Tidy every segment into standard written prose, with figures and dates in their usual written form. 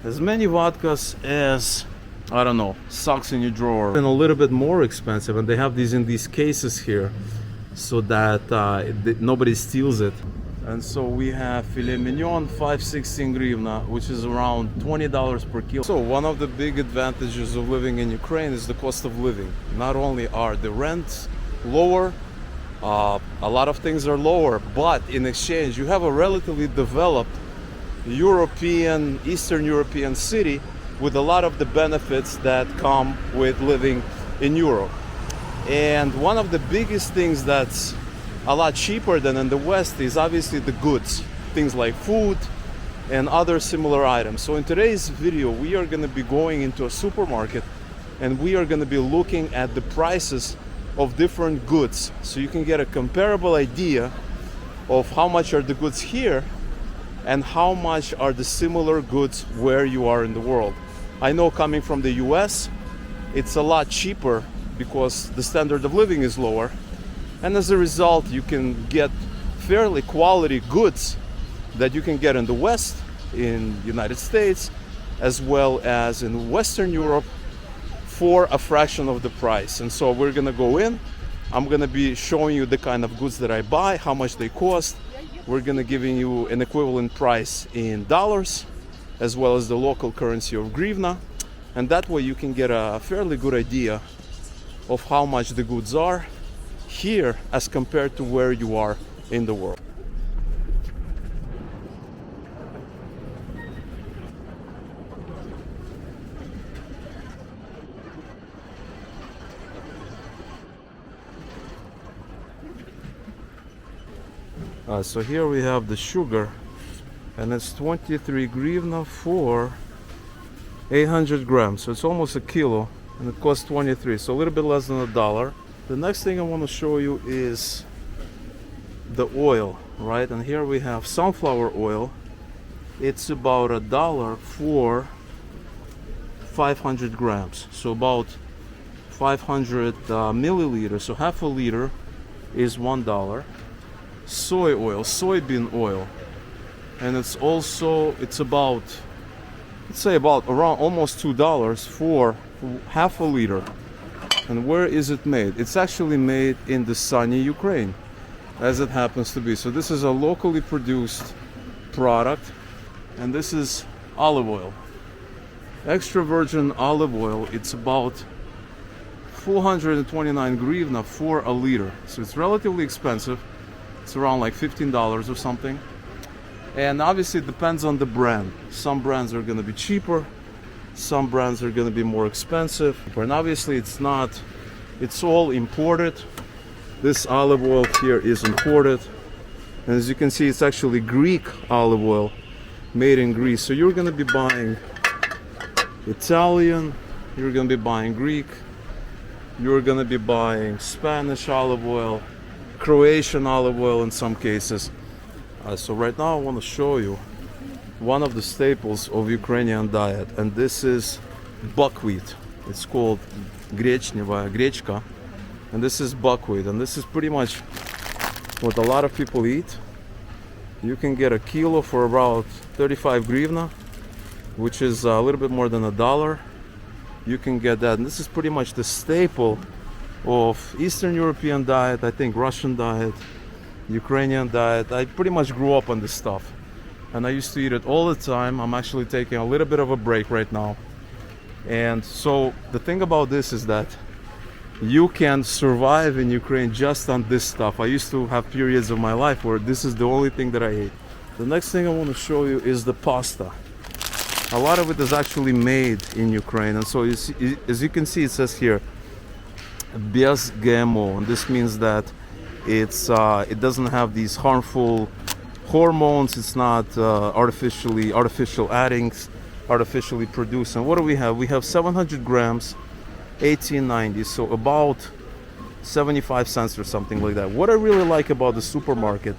as many vodkas as, I don't know, socks in your drawer. And a little bit more expensive, and they have these in these cases here so that nobody steals it. And so we have filet mignon, 516 hryvnia, which is around $20 per kilo. So one of the big advantages of living in Ukraine is the cost of living. Not only are the rents lower, a lot of things are lower, but in exchange you have a relatively developed European, Eastern European city with a lot of the benefits that come with living in Europe. And one of the biggest things that's a lot cheaper than in the West is obviously the goods, things like food and other similar items. So in today's video, we are going to be going into a supermarket and we are going to be looking at the prices of different goods so you can get a comparable idea of how much are the goods here and how much are the similar goods where you are in the world. I know coming from the US, it's a lot cheaper because the standard of living is lower. And as a result, you can get fairly quality goods that you can get in the West, in the United States, as well as in Western Europe for a fraction of the price. And so we're gonna go in, I'm gonna be showing you the kind of goods that I buy, how much they cost. We're gonna giving you an equivalent price in dollars, as well as the local currency of hryvnia. And that way you can get a fairly good idea of how much the goods are here as compared to where you are in the world. So here we have the sugar, and it's 23 hryvnia for 800 grams, so it's almost a kilo, and it costs 23, so a little bit less than $1. The next thing I want to show you is the oil, right? And here we have sunflower oil. It's about $1 for 500 grams, so about 500 milliliters, so half a liter is $1. Soy oil, soybean oil, and it's about, let's say about around almost $2 for half a liter. And where is it made? It's actually made in the sunny Ukraine, as it happens to be. So this is a locally produced product, and this is olive oil. Extra virgin olive oil, it's about 429 hryvnia for a liter. So it's relatively expensive. It's around like $15 or something. And obviously it depends on the brand. Some brands are going to be cheaper, some brands are going to be more expensive, and obviously it's all imported. This olive oil here is imported, and as you can see, it's actually Greek olive oil made in Greece. So you're going to be buying Italian, you're going to be buying Greek, you're going to be buying Spanish olive oil, Croatian olive oil in some cases. So right now I want to show you one of the staples of Ukrainian diet, and this is buckwheat. It's called grechka, and this is buckwheat, and this is pretty much what a lot of people eat. You can get a kilo for about 35 hryvnia, which is a little bit more than $1. You can get that, and this is pretty much the staple of Eastern European diet, I think Russian diet, Ukrainian diet. I pretty much grew up on this stuff, and I used to eat it all the time. I'm actually taking a little bit of a break right now. And so the thing about this is that you can survive in Ukraine just on this stuff. I used to have periods of my life where this is the only thing that I ate. The next thing I want to show you is the pasta. A lot of it is actually made in Ukraine, and so as you can see, it says here bez GMO, and this means that it doesn't have these harmful hormones. It's not artificial addings, artificially produced. And what do we have? We have 700 grams, $18.90, so about 75 cents or something like that. What I really like about the supermarket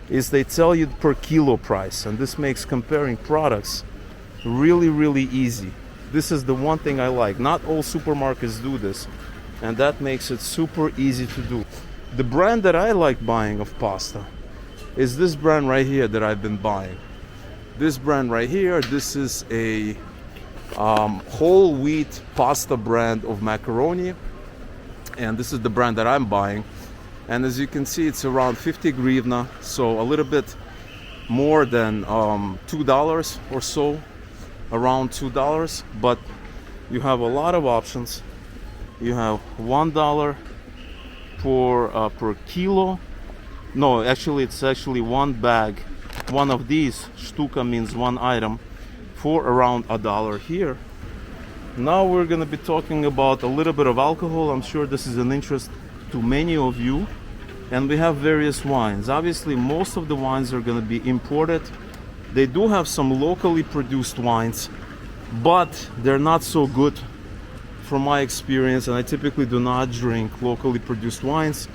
is they tell you per kilo price, and this makes comparing products really easy. This is the one thing I like. Not all supermarkets do this, and that makes it super easy to do. The brand that I like buying of pasta is this brand right here that I've been buying. This brand right here, this is a whole wheat pasta brand of macaroni, and this is the brand that I'm buying. And as you can see, it's around 50 hryvnia, so a little bit more than $2 or so, around $2. But you have a lot of options. You have $1 per kilo. No, actually, it's actually one bag. One of these shtuka means one item, for around $1 here. Now we're gonna be talking about a little bit of alcohol. I'm sure this is an interest to many of you. And we have various wines. Obviously, most of the wines are gonna be imported. They do have some locally produced wines, but they're not so good from my experience, and I typically do not drink locally produced wines.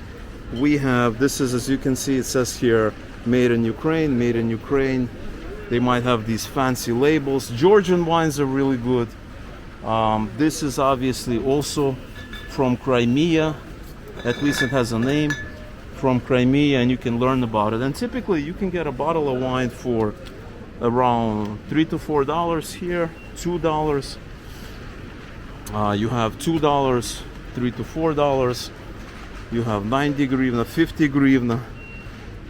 We have, this is, as you can see, it says here, made in Ukraine, made in Ukraine. They might have these fancy labels. Georgian wines are really good. This is obviously also from Crimea, at least it has a name, from Crimea, and you can learn about it. And typically you can get a bottle of wine for around $3 to $4 here, $2. You have $2, $3 to $4. You have 90 hryvnia, 50 hryvnia,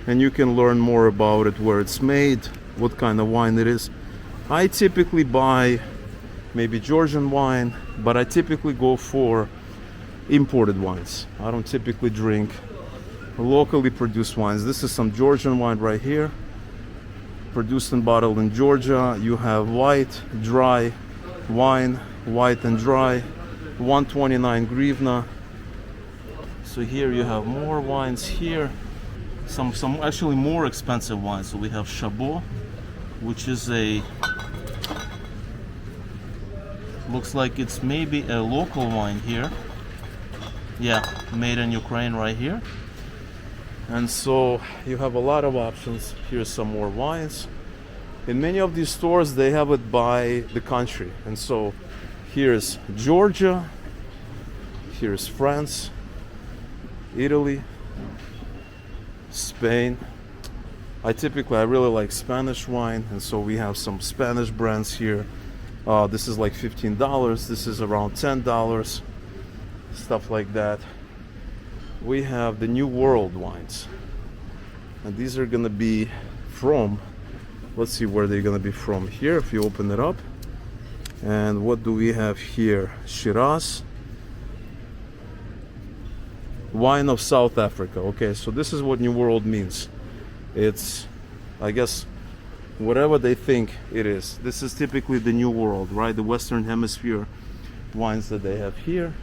and you can learn more about it, where it's made, what kind of wine it is. I typically buy maybe Georgian wine, but I typically go for imported wines. I don't typically drink locally produced wines. This is some Georgian wine right here, produced and bottled in Georgia. You have white, dry wine, white and dry, 129 hryvnia. So here you have more wines here, some actually more expensive wines. So we have Chabot, which is a, looks like it's maybe a local wine here. Yeah, made in Ukraine right here. And so you have a lot of options. Here's some more wines. In many of these stores, they have it by the country. And so here's Georgia, here's France, Italy, Spain. I really like Spanish wine, and so we have some Spanish brands here. This is like $15. This is around $10. Stuff like that. We have the New World wines, and these are gonna be from, let's see where they're gonna be from here if you open it up. And what do we have here? Shiraz, wine of South Africa. Okay, so this is what New World means. It's, I guess, whatever they think it is. This is typically the New World, right? The Western Hemisphere wines that they have here.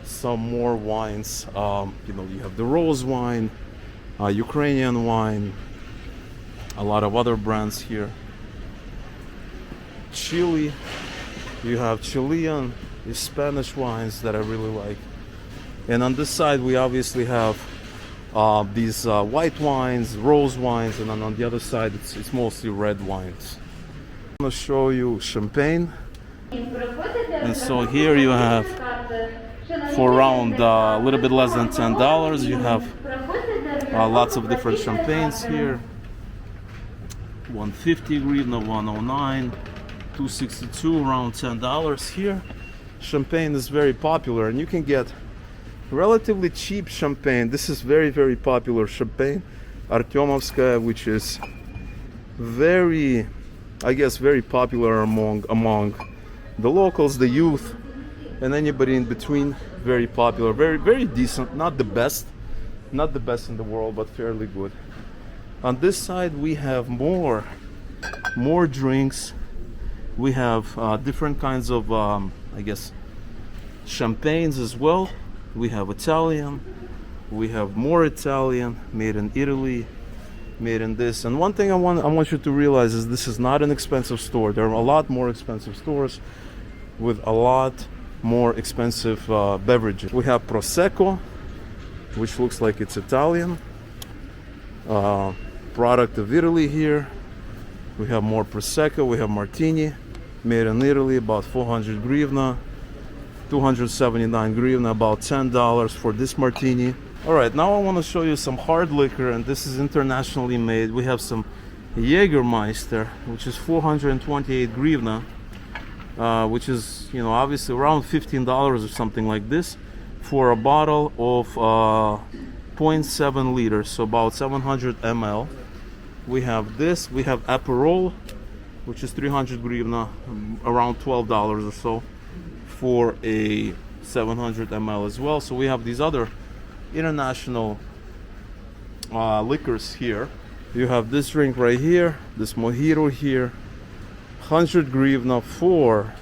Some more wines, you have the rose wine, Ukrainian wine, a lot of other brands here. Chile, you have Chilean, these Spanish wines that I really like. And on this side we obviously have these white wines, rose wines, and then on the other side it's mostly red wines. I'm going to show you champagne. And so here you have, for around a little bit less than $10, you have lots of different champagnes here. 150 hryvnia, 109, 262, around $10 here. Champagne is very popular, and you can get relatively cheap champagne. This is very, very popular champagne, Artyomovskaya, which is very, I guess, very popular among the locals, the youth, and anybody in between. Very popular, very, very decent. Not the best in the world, but fairly good. On this side we have more drinks. We have different kinds of I guess champagnes as well. We have Italian, we have more Italian, made in Italy, made in this. And one thing I want you to realize is this is not an expensive store. There are a lot more expensive stores with a lot more expensive beverages. We have Prosecco, which looks like it's Italian, product of Italy here. We have more Prosecco. We have Martini, made in Italy, about 400 hryvnia, 279 hryvnia, about $10 for this Martini. All right, now I want to show you some hard liquor, and this is internationally made. We have some Jägermeister, which is 428 grivna, which is, you know, obviously around $15 or something like this, for a bottle of 0.7 liters, so about 700 ml. We have this. We have Aperol, which is 300 grivna, around $12 or so, for a 700 ml as well. So we have these other international liquors here. You have this drink right here, this mojito here, 100 grivna for,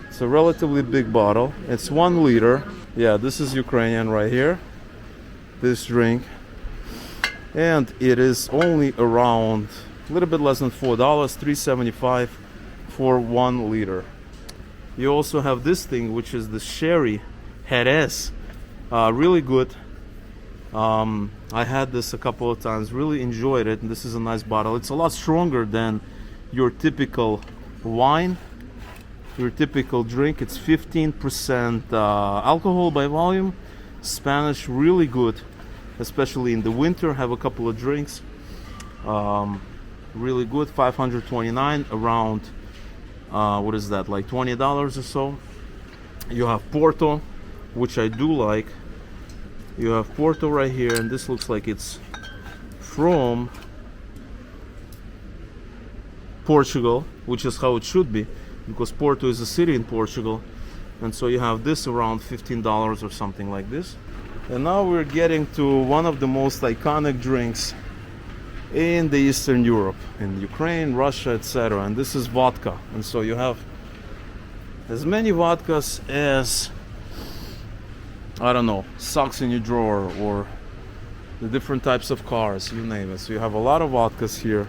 it's a relatively big bottle. It's 1 liter. Yeah, this is Ukrainian right here, this drink. And it is only around a little bit less than $4, $3.75 for 1 liter. You also have this thing, which is the sherry Jerez, really good. I had this a couple of times, really enjoyed it, and this is a nice bottle. It's a lot stronger than your typical wine, your typical drink. It's 15% alcohol by volume. Spanish, really good, especially in the winter. Have a couple of drinks, really good. 529, around what is that, like $20 or so. You have Porto, which I do like. You have Porto right here, and this looks like it's from Portugal, which is how it should be, because Porto is a city in Portugal. And so you have this around $15 or something like this. And now we're getting to one of the most iconic drinks in the Eastern Europe, in Ukraine, Russia, etc. And this is vodka. And so you have as many vodkas as, I don't know, socks in your drawer, or the different types of cars, you name it. So you have a lot of vodkas here.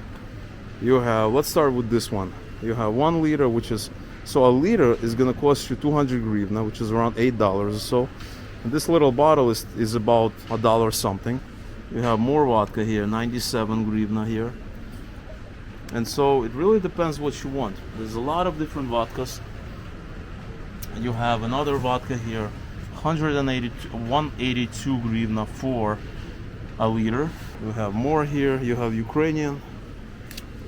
You have, let's start with this one. You have 1 liter, which is, so a liter is going to cost you 200 grivna, which is around $8 or so. And this little bottle is about $1 something. You have more vodka here, 97 grivna here. And so it really depends what you want. There's a lot of different vodkas. You have another vodka here, 182 grivna for a liter. You have more here. You have Ukrainian,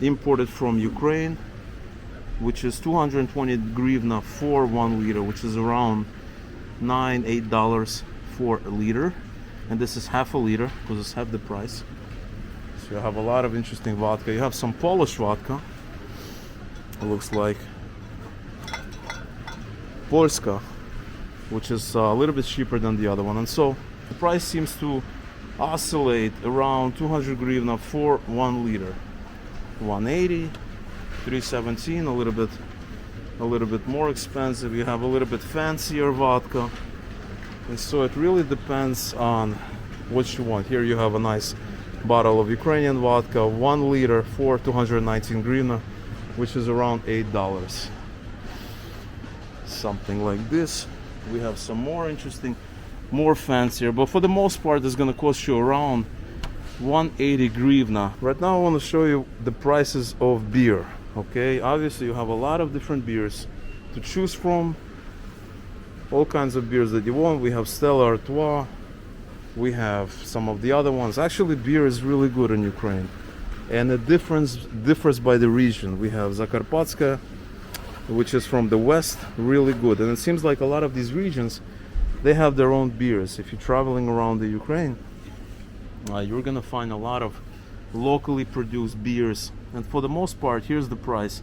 imported from Ukraine, which is 220 grivna for 1 liter, which is around $8 for a liter. And this is half a liter, because it's half the price. So you have a lot of interesting vodka. You have some Polish vodka. It looks like Polska, which is a little bit cheaper than the other one. And so the price seems to oscillate around 200 grivna for 1 liter. 180, 317, a little bit more expensive. You have a little bit fancier vodka. And so it really depends on what you want. Here you have a nice bottle of Ukrainian vodka, 1 liter for 219 grivna, which is around $8. Something like this. We have some more interesting, more fancier, but for the most part it's going to cost you around 180 grivna. Right now I want to show you the prices of beer. Okay, obviously you have a lot of different beers to choose from, all kinds of beers that you want. We have Stella Artois, we have some of the other ones. Actually, beer is really good in Ukraine, and it differs by the region. We have Zakarpatska, which is from the west, really good. And it seems like a lot of these regions, they have their own beers. If you're traveling around the Ukraine, you're gonna find a lot of locally produced beers. And for the most part, here's the price.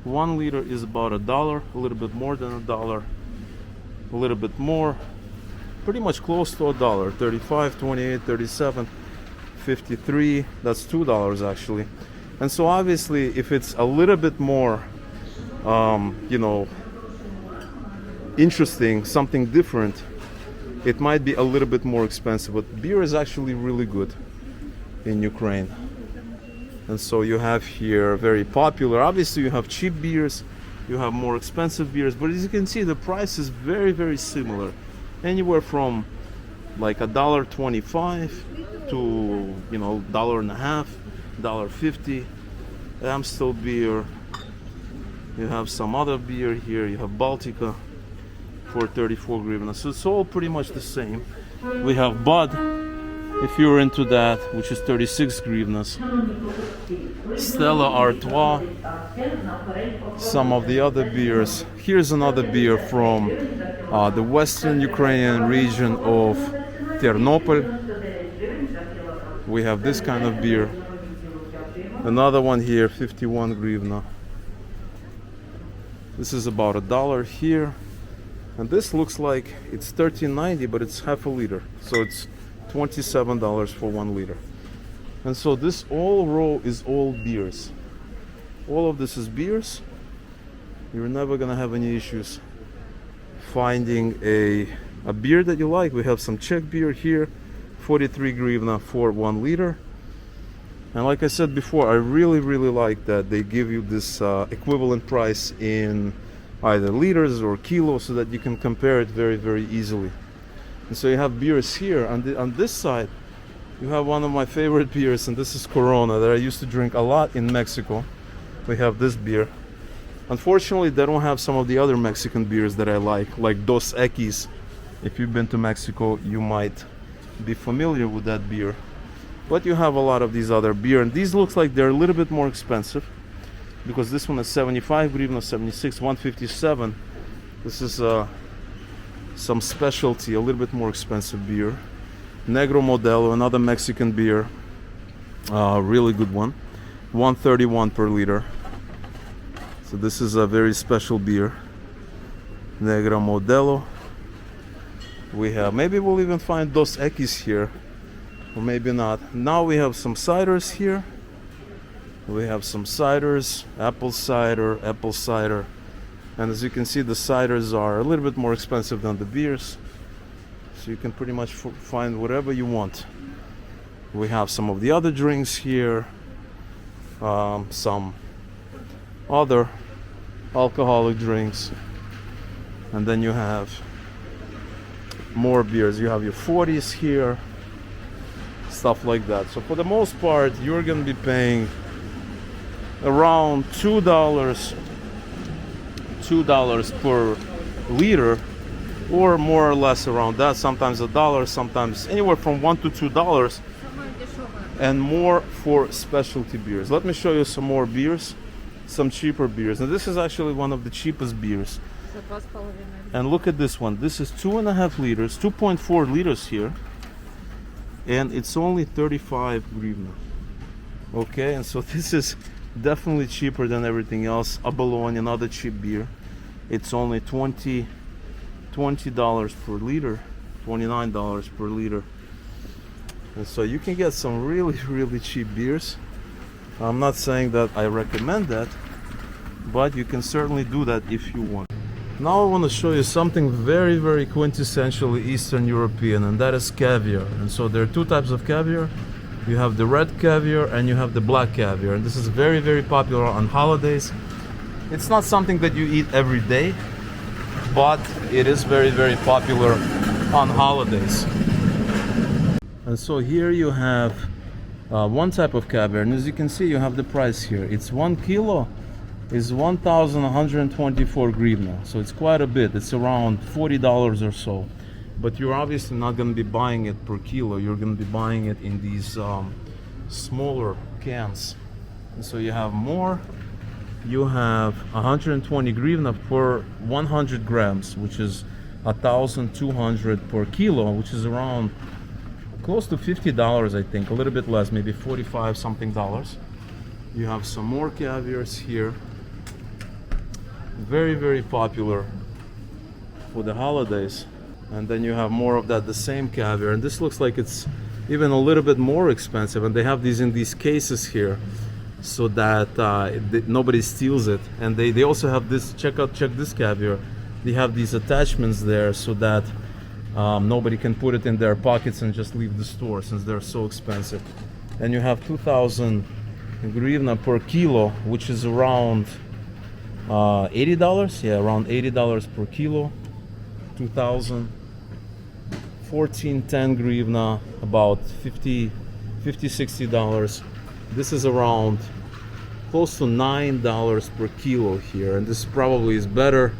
1 liter is about $1, a little bit more than $1, a little bit more, pretty much close to $1. 35, 28, 37, 53, that's $2 actually. And so obviously if it's a little bit more you know, interesting, something different, it might be a little bit more expensive. But beer is actually really good in Ukraine. And so you have here very popular, obviously you have cheap beers, you have more expensive beers, but as you can see the price is very, very similar, anywhere from like $1.25 to, you know, $1.50, $1.50. Amstel beer. You have some other beer here. You have Baltica for 34 grivna. So it's all pretty much the same. We have Bud if you're into that, which is 36 grivnas. Stella Artois, some of the other beers. Here's another beer from the western Ukrainian region of Ternopil. We have this kind of beer. Another one here, 51 grivna. This is about $1 here. And this looks like it's $13.90, but it's half a liter. So it's $27 for 1 liter. And so this whole row is all beers. All of this is beers. You're never gonna have any issues finding a beer that you like. We have some Czech beer here, 43 grivna for 1 liter. And like I said before, I really like that they give you this equivalent price in either liters or kilos so that you can compare it very easily. And so you have beers here. On this side, you have one of my favorite beers, and this is Corona that I used to drink a lot in Mexico. We have this beer. Unfortunately, they don't have some of the other Mexican beers that I like Dos Equis. If you've been to Mexico, you might be familiar with that beer. But you have a lot of these other beer, and these looks like they're a little bit more expensive because this one is 75 grivna, 76, 157. This is some specialty, a little bit more expensive beer. Negro Modelo, another Mexican beer, really good one, 131 per liter. So this is a very special beer, Negro Modelo. We have, maybe we'll even find Dos Equis here, or maybe not. Now we have some ciders here. We have some ciders, apple cider. And as you can see, the ciders are a little bit more expensive than the beers. So you can pretty much find whatever you want. We have some of the other drinks here. Some other alcoholic drinks. And then you have more beers. You have your 40s here. Stuff like that. So for the most part, you're going to be paying around $2 per liter, or more or less around that. Sometimes $1, sometimes anywhere from $1 to $2, and more for specialty beers. Let me show you some more beers, some cheaper beers. And this is actually one of the cheapest beers. And look at this one. This is 2.5 liters, 2.4 liters here, and it's only 35 grivna. Okay, and so this is definitely cheaper than everything else. Abalone, another cheap beer. It's only $20 per liter, $29 per liter. And so you can get some really cheap beers. I'm not saying that I recommend that, but you can certainly do that if you want. Now I want to show you something very quintessentially Eastern European, and that is caviar. And so there are two types of caviar. You have the red caviar and you have the black caviar, and this is very popular on holidays. It's not something that you eat every day, but it is very popular on holidays. And so here you have one type of caviar, and as you can see, you have the price here. It's 1 kilo is 1,124 grivna, so it's quite a bit. It's around $40 or so. But you're obviously not going to be buying it per kilo. You're going to be buying it in these smaller cans. And so you have more. You have 120 grivna per 100 grams, which is 1,200 per kilo, which is around close to $50, I think. A little bit less, maybe 45 something dollars. You have some more caviars here. Very popular for the holidays. And then you have more of that, the same caviar, and this looks like it's even a little bit more expensive, and they have these in these cases here so that nobody steals it. And they also have this, check this caviar, they have these attachments there so that nobody can put it in their pockets and just leave the store, since they're so expensive. And you have 2,000 grivna per kilo, which is around $80. Yeah, around $80 per kilo. 2,000. 1410 grivna, about $60. This is around close to $9 per kilo here, and this probably is better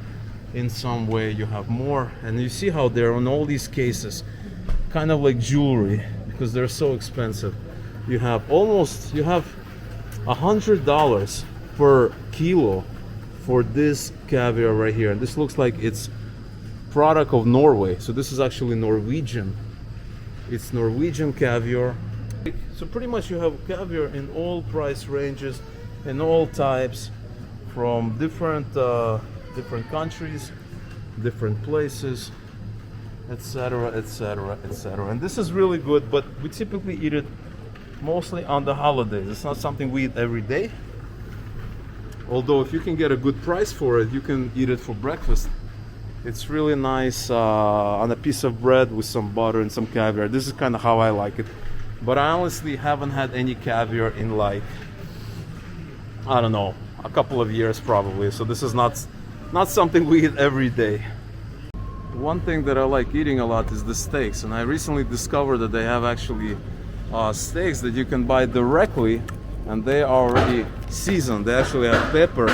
in some way. You have more, and you see how they're on all these cases, kind of like jewelry. because they're so expensive. You have $100 per kilo for this caviar right here, and this looks like it's product of Norway. So this is actually Norwegian. It's Norwegian caviar. So pretty much you have caviar in all price ranges, in all types, from different countries, different places, etc., etc., etc. And this is really good, but we typically eat it mostly on the holidays. It's not something we eat every day. Although if you can get a good price for it, you can eat it for breakfast. It's really nice on a piece of bread with some butter and some caviar. This is kind of how I like it. But I honestly haven't had any caviar in, like, I don't know, a couple of years probably. So this is not something we eat every day. One thing that I like eating a lot is the steaks, and I recently discovered that they have actually steaks that you can buy directly, and they are already seasoned. They actually have pepper.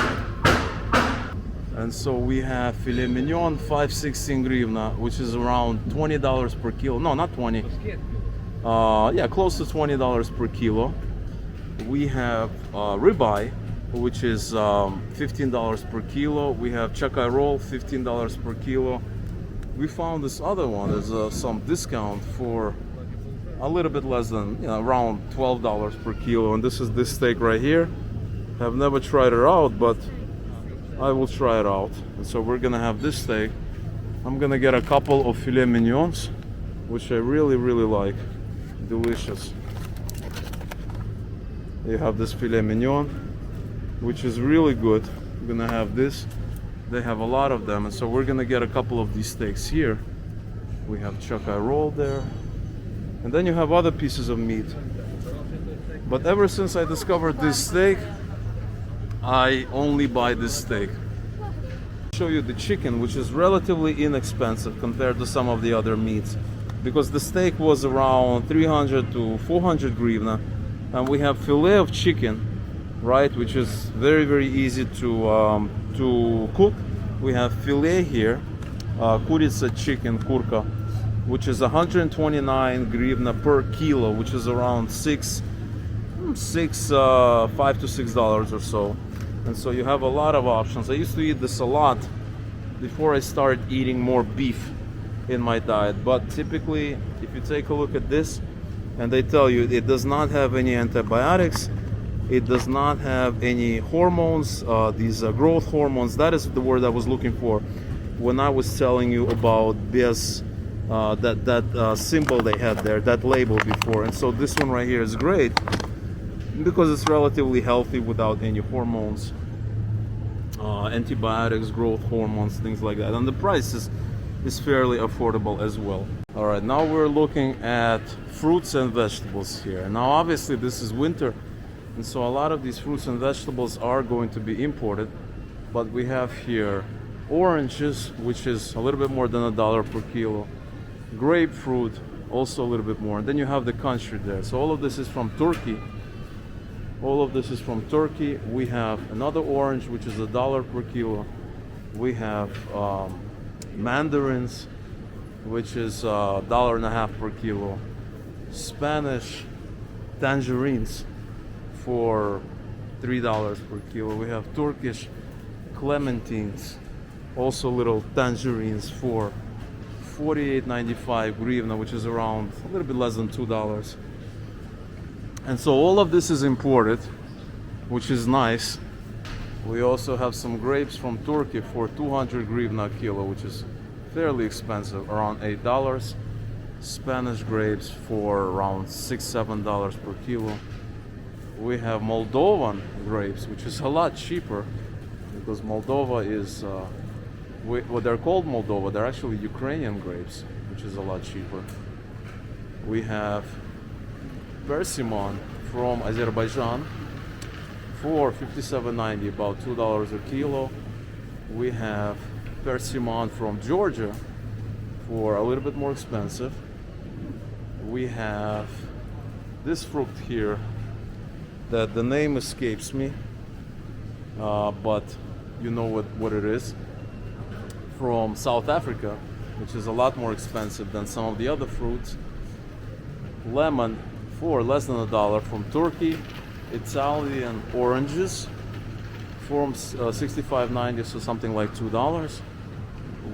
And so we have filet mignon, 516 hryvnia, which is around $20 per kilo. No, not 20. Yeah, close to $20 per kilo. We have ribeye, which is $15 per kilo. We have chakai roll, $15 per kilo. We found this other one. There's some discount for a little bit less than, around $12 per kilo. And this is this steak right here. I've never tried it out, but I will try it out. And so we're gonna have this steak. I'm gonna get a couple of filet mignons, which I really, really like. Delicious. You have this filet mignon, which is really good. I'm gonna have this. They have a lot of them, and so we're gonna get a couple of these steaks here. We have chakai roll there, and then you have other pieces of meat. But ever since I discovered this steak, I only buy this steak. I'll show you the chicken, which is relatively inexpensive compared to some of the other meats, because the steak was around 300 to 400 hryvnia, and we have filet of chicken, right, which is very, very easy to cook. We have filet here, kurica chicken, kurka, which is 129 hryvnia per kilo, which is around $5 to $6 or so. And so you have a lot of options. I used to eat this a lot before I started eating more beef in my diet. But typically, if you take a look at this, and they tell you it does not have any antibiotics, it does not have any hormones, these growth hormones. That is the word I was looking for when I was telling you about this, that symbol they had there, that label before. And so this one right here is great because it's relatively healthy without any hormones, antibiotics, growth hormones, things like that. And the price is fairly affordable as well. All right, now we're looking at fruits and vegetables here. Now obviously this is winter, and so a lot of these fruits and vegetables are going to be imported. But we have here oranges, which is a little bit more than $1 per kilo. Grapefruit, also a little bit more. And then you have the country there. So all of this is from Turkey. All of this is from Turkey. We have another orange, which is $1 per kilo. We have mandarins, which is $1.50 per kilo. Spanish tangerines for $3 per kilo. We have Turkish clementines, also little tangerines, for 48.95 hryvnia, which is around a little bit less than $2. And so all of this is imported, which is nice. We also have some grapes from Turkey for 200 hryvnia a kilo, which is fairly expensive, around $8. Spanish grapes for around $6-7 per kilo. We have Moldovan grapes, which is a lot cheaper, because Moldova is, well, they're called Moldova, they're actually Ukrainian grapes, which is a lot cheaper. We have persimmon from Azerbaijan for $57.90, about $2 a kilo. We have persimmon from Georgia for a little bit more expensive. We have this fruit here that the name escapes me, but you know what it is, from South Africa, which is a lot more expensive than some of the other fruits. lemon for less than $1 from Turkey. Italian oranges from $65.90, so something like $2.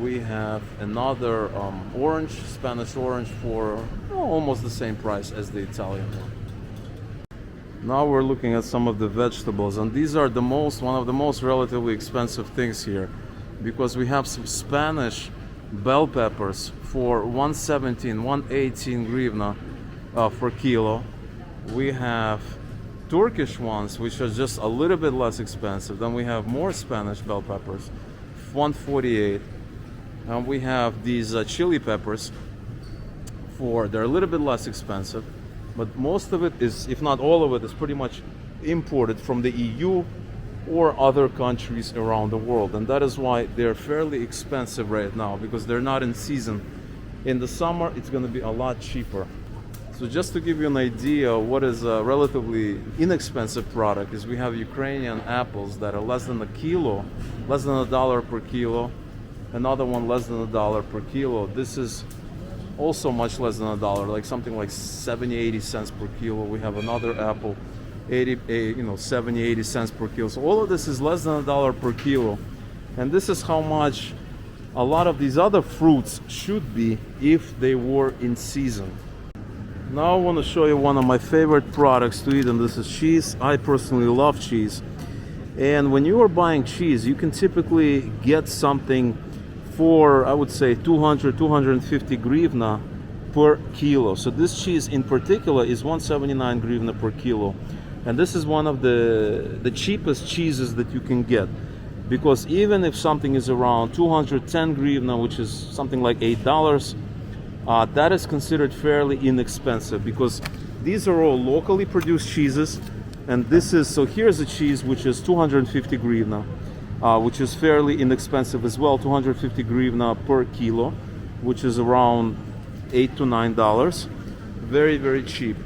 We have another orange, Spanish orange, for almost the same price as the Italian one. Now we're looking at some of the vegetables, and these are one of the most relatively expensive things here, because we have some Spanish bell peppers for 117, 118 hryvnia per kilo. We have Turkish ones, which are just a little bit less expensive. Then we have more Spanish bell peppers, 148. And we have these chili peppers they're a little bit less expensive, but most of it is, if not all of it, is pretty much imported from the EU or other countries around the world. And that is why they're fairly expensive right now, because they're not in season. In the summer, it's going to be a lot cheaper. So just to give you an idea, what is a relatively inexpensive product is we have Ukrainian apples that are less than a kilo, less than $1 per kilo. Another one less than $1 per kilo. This is also much less than $1, like something like 70-80 cents per kilo. We have another apple, 70-80 cents per kilo. So all of this is less than $1 per kilo, and this is how much a lot of these other fruits should be if they were in season. Now I want to show you one of my favorite products to eat, and this is cheese. I personally love cheese, and when you are buying cheese, you can typically get something for, I would say, 200-250 hryvnia per kilo. So this cheese in particular is 179 hryvnia per kilo, and this is one of the cheapest cheeses that you can get, because even if something is around 210 hryvnia, which is something like $8, that is considered fairly inexpensive, because these are all locally produced cheeses. And this is, so here's a cheese which is 250 hryvnia, which is fairly inexpensive as well, 250 hryvnia per kilo, which is around $8 to $9. Very, very cheap.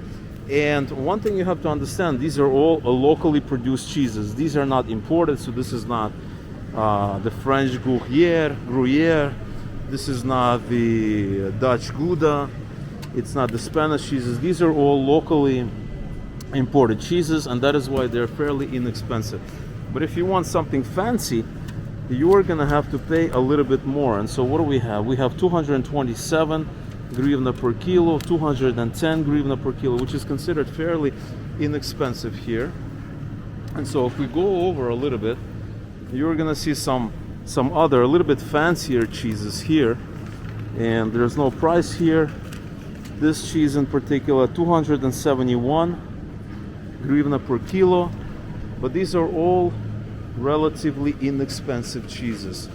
And one thing you have to understand, these are all locally produced cheeses. These are not imported, so this is not the French Gruyere, this is not the Dutch Gouda, it's not the Spanish cheeses. These are all locally imported cheeses, and that is why they're fairly inexpensive. But if you want something fancy, you are gonna have to pay a little bit more. And so what do we have? We have 227 hryvnia per kilo, 210 hryvnia per kilo, which is considered fairly inexpensive here. And so if we go over a little bit, you're gonna see some other a little bit fancier cheeses here, and there's no price here. This cheese in particular, 271 hryvnia per kilo, but these are all relatively inexpensive cheeses.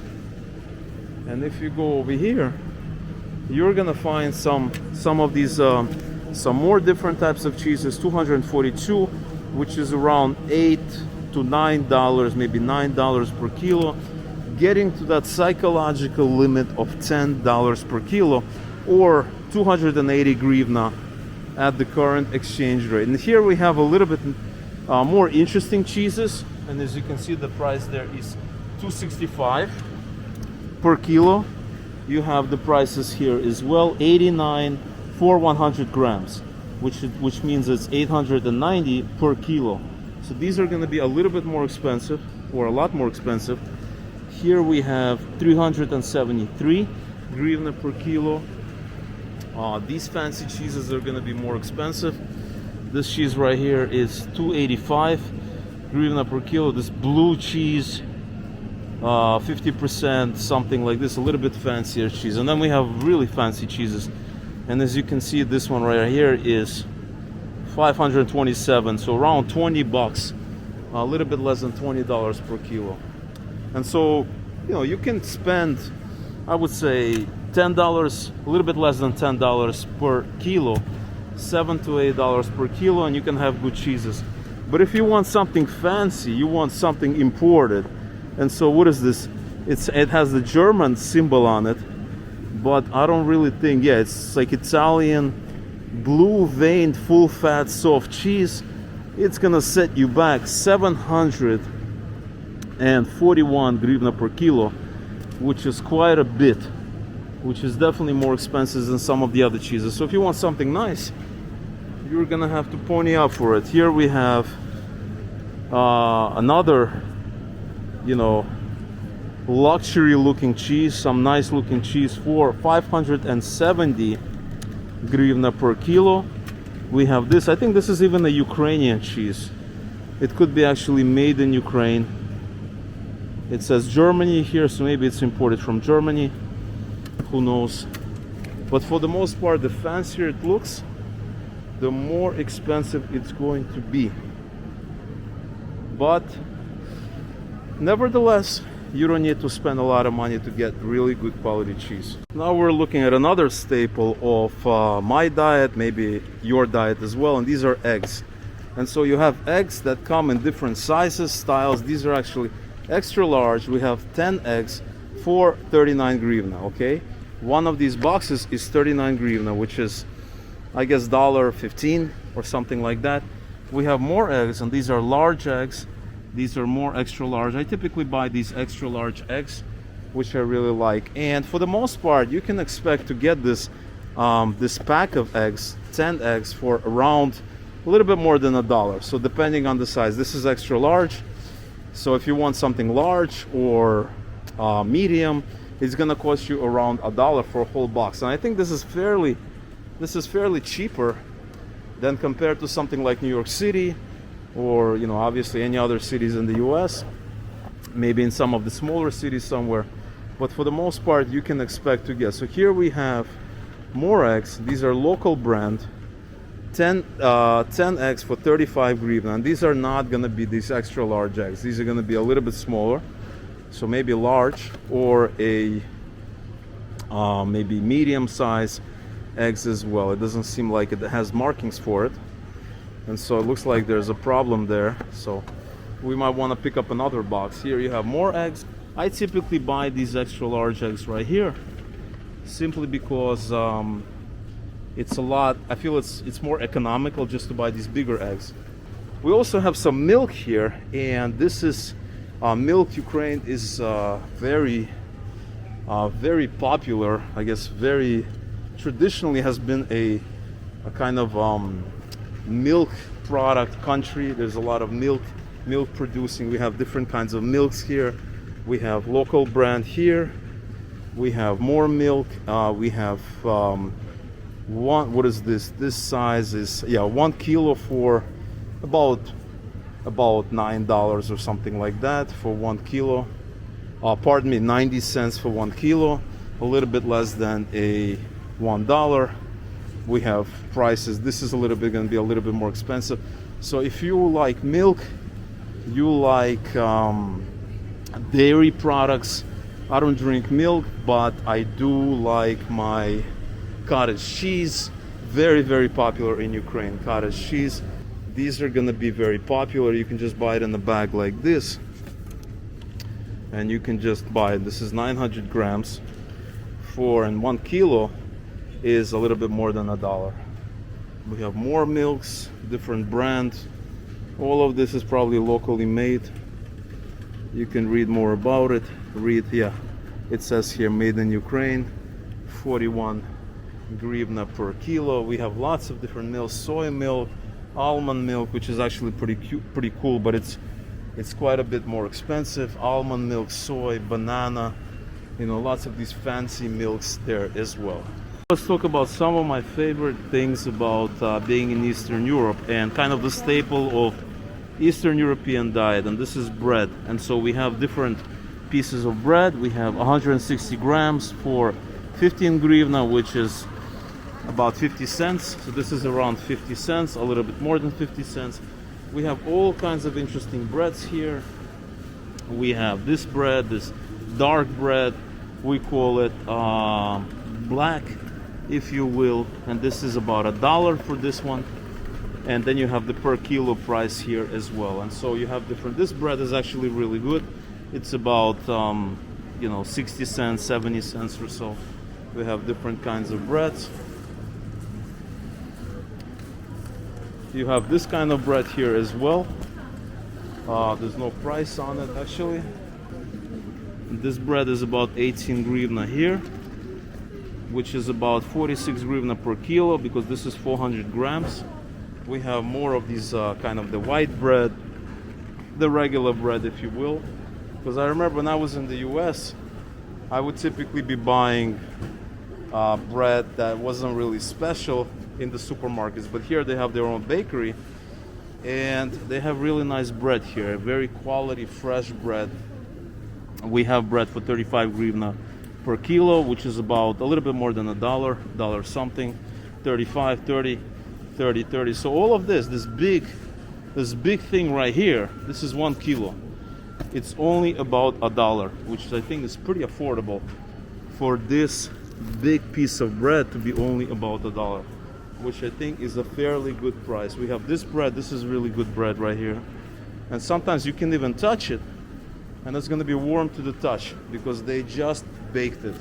And if you go over here, you're gonna find some of these some more different types of cheeses. 242, which is around $8 to $9, maybe $9 per kilo, getting to that psychological limit of $10 per kilo, or 280 hryvnia at the current exchange rate. And here we have a little bit more interesting cheeses, and as you can see, the price there is $265 per kilo. You have the prices here as well, 89 for 100 grams, which means it's 890 per kilo. So these are going to be a little bit more expensive, or a lot more expensive. Here we have 373 hryvnia per kilo. These fancy cheeses are going to be more expensive. This cheese right here is 285 hryvnia per kilo. This blue cheese, 50%, something like this, a little bit fancier cheese. And then we have really fancy cheeses. And as you can see, this one right here is 527, so around 20 bucks, a little bit less than $20 per kilo. And so, you can spend, I would say, $10, a little bit less than $10 per kilo, $7 to $8 per kilo, and you can have good cheeses. But if you want something fancy, you want something imported. And so what is this? It has the German symbol on it, but I don't really think, it's like Italian blue veined full fat soft cheese. It's gonna set you back 741 hryvnia per kilo, which is quite a bit, which is definitely more expensive than some of the other cheeses. So if you want something nice, you're gonna have to pony up for it. Here we have another, you know, luxury looking cheese, some nice looking cheese for 570 hryvnia per kilo. We have this, I think this is even a Ukrainian cheese. It could be actually made in Ukraine. It says Germany here, so maybe it's imported from Germany, who knows. But for the most part, the fancier it looks, the more expensive it's going to be. But nevertheless, you don't need to spend a lot of money to get really good quality cheese. Now we're looking at another staple of my diet, maybe your diet as well, and these are eggs. And so you have eggs that come in different sizes, styles. These are actually extra large. We have 10 eggs for 39 hryvnia, okay? One of these boxes is 39 hryvnia, which is, I guess, $1.15 or something like that. We have more eggs, and these are large eggs. These are more extra large. I typically buy these extra large eggs, which I really like. And for the most part, you can expect to get this this pack of eggs, 10 eggs, for around a little bit more than $1. So depending on the size, this is extra large. So if you want something large or medium, it's gonna cost you around $1 for a whole box. And I think this is fairly cheaper than compared to something like New York City, or, you know, obviously any other cities in the US, maybe in some of the smaller cities somewhere. But for the most part, you can expect to get. So here we have more eggs. These are local brand, 10 eggs for 35 hryvnia. And these are not gonna be these extra large eggs. These are gonna be a little bit smaller. So maybe large or a maybe medium size eggs as well. It doesn't seem like it has markings for it. And so it looks like there's a problem there. So we might want to pick up another box. Here you have more eggs. I typically buy these extra large eggs right here, simply because it's a lot. I feel it's more economical just to buy these bigger eggs. We also have some milk here, and this is milk. Ukraine is very popular. I guess very traditionally has been a kind of milk product country. There's a lot of milk producing. We have different kinds of milks here. We have local brand here. We have more milk. We have what is this? This size is 1 kilo for about $9 or something like that for 1 kilo. Pardon me, 90 cents for 1 kilo. A little bit less than a $1. We have prices. This is going to be a little bit more expensive. So if you like milk, you like dairy products. I don't drink milk, but I do like my cottage cheese. Very, very popular in Ukraine, cottage cheese. These are going to be very popular. You can just buy it in a bag like this, and you can just buy it. This is 900 grams and 1 kilo is a little bit more than $1. We have more milks, different brands. All of this is probably locally made. You can read more about it. It says here made in Ukraine, 41 hryvnia per kilo. We have lots of different milks, soy milk, almond milk, which is actually pretty cool, but it's quite a bit more expensive. Almond milk, soy, banana, you know, lots of these fancy milks there as well. Let's talk about some of my favorite things about being in Eastern Europe, and kind of the staple of Eastern European diet, and this is bread. And so we have different pieces of bread. We have 160 grams for 15 hryvnia, which is about 50 cents. So this is around 50 cents, a little bit more than 50 cents. We have all kinds of interesting breads here. We have this bread, this dark bread. We call it black, if you will, and this is about $1 for this one. And then you have the per kilo price here as well. And so you have different. This bread is actually really good. It's about 60 cents, 70 cents or so. We have different kinds of breads. You have this kind of bread here as well. There's no price on it actually. This bread is about 18 hryvnia here, which is about 46 hryvnia per kilo, because this is 400 grams. we have more of these kind of the white bread, the regular bread, if you will. Because I remember when I was in the US, I would typically be buying bread that wasn't really special in the supermarkets, but here they have their own bakery and they have really nice bread here, very quality fresh bread. We have bread for 35 hryvnia per kilo, which is about a little bit more than $1 something, 35, 30, 30, 30. So all of this big thing right here, this is 1 kilo. It's only about $1, which I think is pretty affordable for this big piece of bread to be only about $1, which I think is a fairly good price. We have this bread. This is really good bread right here, and sometimes you can even touch it and it's going to be warm to the touch because they just baked it.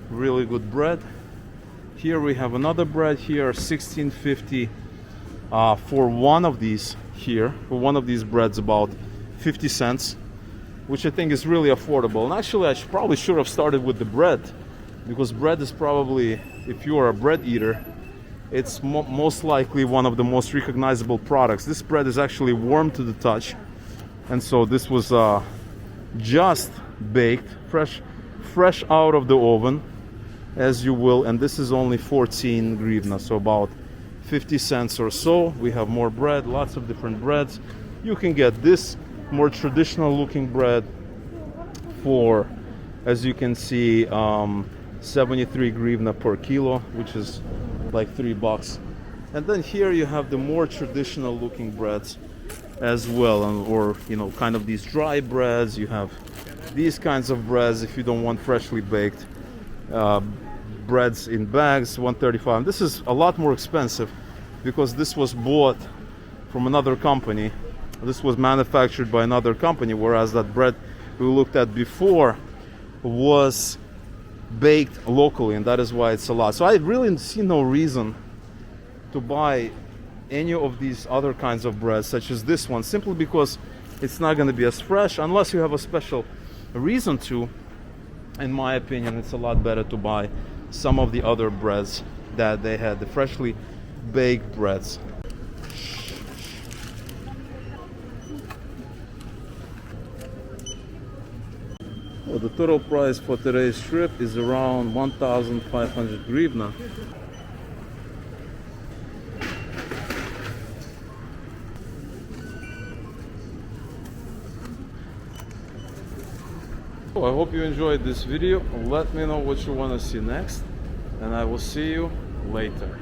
Really good bread. Here we have another bread here, 16.50 for one of these here. For one of these breads about 50 cents, which I think is really affordable. And actually I probably should have started with the bread, because bread is probably, if you are a bread eater, it's most likely one of the most recognizable products. This bread is actually warm to the touch, and so this was just baked, fresh out of the oven, as you will, and this is only 14 hryvnia, so about 50 cents or so. We have more bread, lots of different breads. You can get this more traditional looking bread for, as you can see, 73 hryvnia per kilo, which is like $3. And then here you have the more traditional looking breads as well, or you know, kind of these dry breads. You have these kinds of breads if you don't want freshly baked. Breads in bags, 135. This is a lot more expensive because this was bought from another company. This was manufactured by another company, whereas that bread we looked at before was baked locally, and that is why it's a lot. So I really see no reason to buy any of these other kinds of breads, such as this one, simply because it's not going to be as fresh unless you have a special reason to. In my opinion, it's a lot better to buy some of the other breads that they had, the freshly baked breads. Well, the total price for today's trip is around 1,500 hryvnia. So I hope you enjoyed this video. Let me know what you want to see next, and I will see you later.